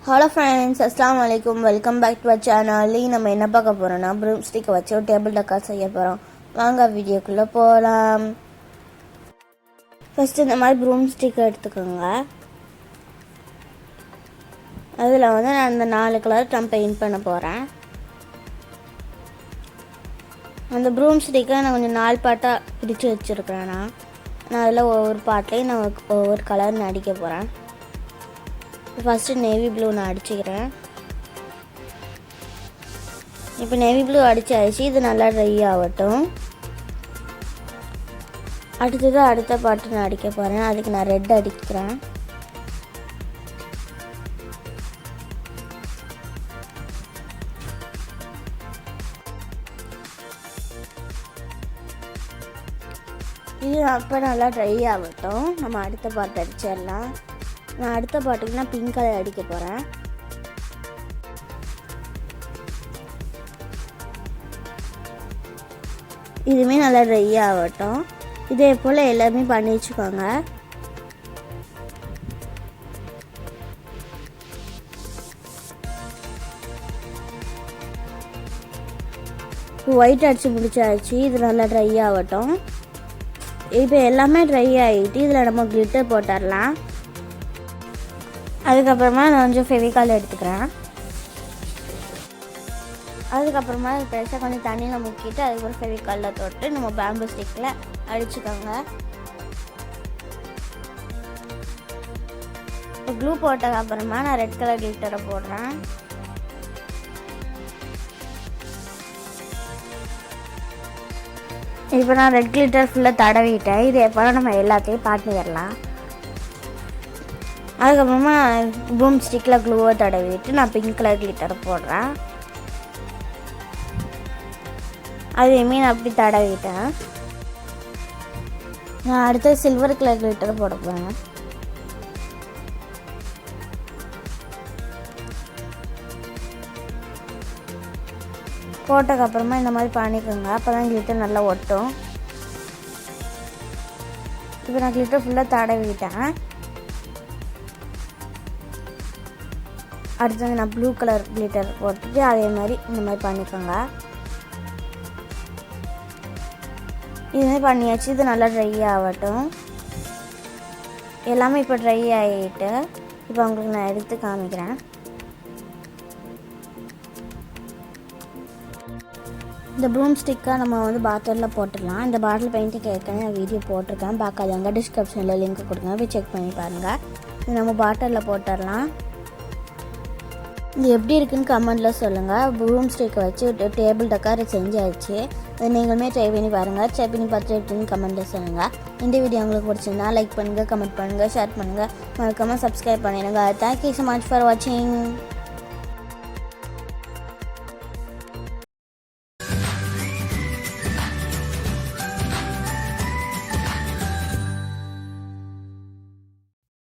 Hello friends, அஸ்ஸலாமு அலைக்கும். Welcome back to our channel. நம்ம என்ன பார்க்க போகிறோம்னா ப்ரூம் ஸ்டிக்கை வச்சு ஒரு டேபிள் டக்கா செய்ய போகிறோம். வாங்க வீடியோக்குள்ளே போகலாம். ஃபஸ்ட்டு இந்த மாதிரி ப்ரூம் ஸ்டிக்கை எடுத்துக்கோங்க. அதில் நான் அந்த 4 கலர் நான் பெயிண்ட் பண்ண போகிறேன். அந்த ப்ரூம் ஸ்டிக்கை நான் கொஞ்சம் 4 பார்ட்டாக பிரித்து வச்சுருக்கிறேன். நான் அதில் ஒவ்வொரு பார்ட்லேயும் நான் ஒவ்வொரு கலர் நான் அடிக்க போகிறேன். ஃபஸ்ட்டு நேவி ப்ளூ நான் அடிச்சுக்கிறேன். இப்போ நேவி ப்ளூ அடிச்சாச்சு. இது நல்லா ட்ரை ஆகட்டும். அடுத்த பாட்டு நான் அடிக்க போகிறேன். அதுக்கு நான் ரெட் அடிக்கிறேன். இது அப்போ நல்லா ட்ரை ஆகட்டும். நம்ம அடுத்த பாட்டு அடிச்சிடலாம். நான் அடுத்த பாட்டுக்கு நான் பிங்க் கலர் அடிக்க போகிறேன். இதுவுமே நல்லா ட்ரை ஆகட்டும். இதே போல் எல்லாமே பண்ணி வச்சுக்கோங்க. ஒயிட் அடித்து முடிச்சாச்சு. இது நல்லா ட்ரை ஆகட்டும். இப்போ எல்லாமே ட்ரை ஆகிட்டு இதில் நம்ம கிளிட்டர் போட்டுடலாம். அதுக்கப்புறமா நான் கொஞ்சம் ஃபெவிகால் எடுத்துக்கிறேன். அதுக்கப்புறமா பெருசாக கொஞ்சம் தண்ணியில் முக்கிட்டு அதுக்கப்புறம் ஃபெவிகாலில் தொட்டு நம்ம பேம்பு ஸ்டிக்கில் அடிச்சுக்கோங்க. இப்போ க்ளூ போட்டதுக்கப்புறமா நான் ரெட் கலர் கிளிட்டரை போடுறேன். இப்போ நான் ரெட் கிளிட்டர் ஃபுல்லாக தடவிட்டேன். இது எப்போ நம்ம எல்லாத்தையும் பார்த்துக்கலாம். அதுக்கப்புறமா ப்ரூம் ஸ்டிக்கில் க்ளூவை தடவிட்டு நான் பிங்க் கலர் கிளிட்டரை போடுறேன். அதையுமே நான் அப்படி தடவிட்டேன். நான் அடுத்து சில்வர் கலர் கிளிட்டரை போட போகிறேன். போட்டதுக்கப்புறமா இந்த மாதிரி பண்ணிக்கோங்க. அப்போ தான் கிளிட்டர் நல்லா ஒட்டும். இப்போ நான் கிளிட்டர் ஃபுல்லாக தடவிட்டேன். அடுத்தது நான் ப்ளூ கலர் கிளிட்டர் போட்டுட்டு அதே மாதிரி இந்த மாதிரி பண்ணிக்கோங்க. இதுமாதிரி பண்ணியாச்சு. இது நல்லா ட்ரை ஆகட்டும். எல்லாமே இப்போ ட்ரை ஆகிட்டு இப்போ உங்களுக்கு நான் எடுத்து காமிக்கிறேன். இந்த ப்ரூம் ஸ்டிக்கை நம்ம பாட்டிலில் போட்டுடலாம். இந்த பாட்டில் பெயிண்டிங் ஏற்கனவே நான் வீடியோ போட்டிருக்கேன். பார்க்காதவங்க டிஸ்கிரிப்ஷனில் லிங்க் கொடுங்க, போய் செக் பண்ணி பாருங்கள். இது நம்ம பாட்டிலில் போட்டுடலாம். இது எப்படி இருக்குன்னு கமெண்ட்டில் சொல்லுங்கள். ப்ரூம் ஸ்டிக்கை வச்சு டேபிள் டக்கார் செஞ்சாச்சு. அதை நீங்களுமே ட்ரை பண்ணி பாருங்கள். ட்ரை பண்ணி பார்த்துட்டு எப்படின்னு கமெண்ட்டில் சொல்லுங்கள். இந்த வீடியோ உங்களுக்கு பிடிச்சிருந்தா லைக் பண்ணுங்கள், கமெண்ட் பண்ணுங்கள், ஷேர் பண்ணுங்கள், மறக்காமல் சப்ஸ்கிரைப் பண்ணிடுங்க. தேங்க்யூ ஸோ மச் ஃபார் வாட்சிங்.